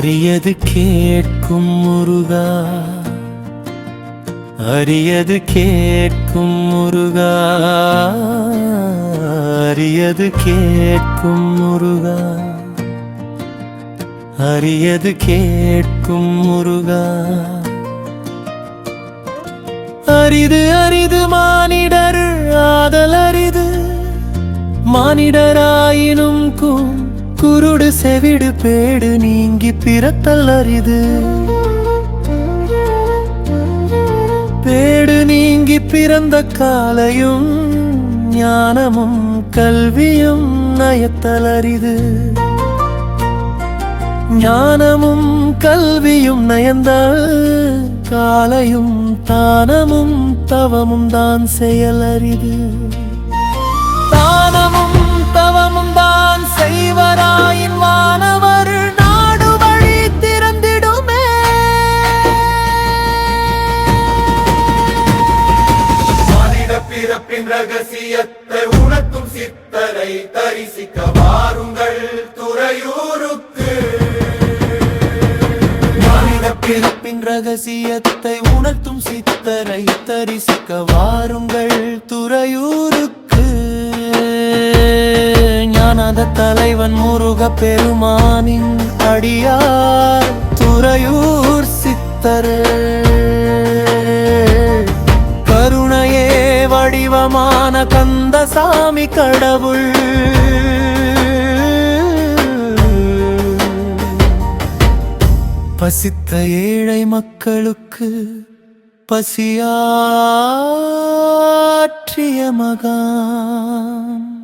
அரியது கேட்கும் முருகா, அரியது கேட்கும் முருகா, அரியது கேட்கும் முருகா, அரியது கேட்கும் முருகா. அரிது அரிது மானிடர் ஆதல் அரிது, மானிடராயினும் குருடு செவிடு பேடு நீங்கி பிறத்தல் அரிது. பேடு நீங்கி பிறந்த காலையும் ஞானமும் கல்வியும் நயத்தல் அரிது. ஞானமும் கல்வியும் நயந்தால் காலையும் தானமும் தவமும் தான் செயல் அரிது. தானமும் தவமும் தான் செய்வராயின் வானவர் நாடு வழி திறந்திடுமே. மானிட பிறப்பின் ரகசியத்தை உணர்த்தும் சித்தரை தரிசிக்க வாருங்கள் துறையூருக்கு. மானிட பிறப்பின் ரகசியத்தை உணர்த்தும் சித்தரை தரிசிக்க வாருங்கள் துறையூருக்கு. ஞானத தலைவன் முருக பெருமானின் அடியார் துறையூர் சித்தர். கருணையே வடிவமான கந்தசாமி கடவுள். பசித்த ஏழை மக்களுக்கு பசியாற்றிய மகான்.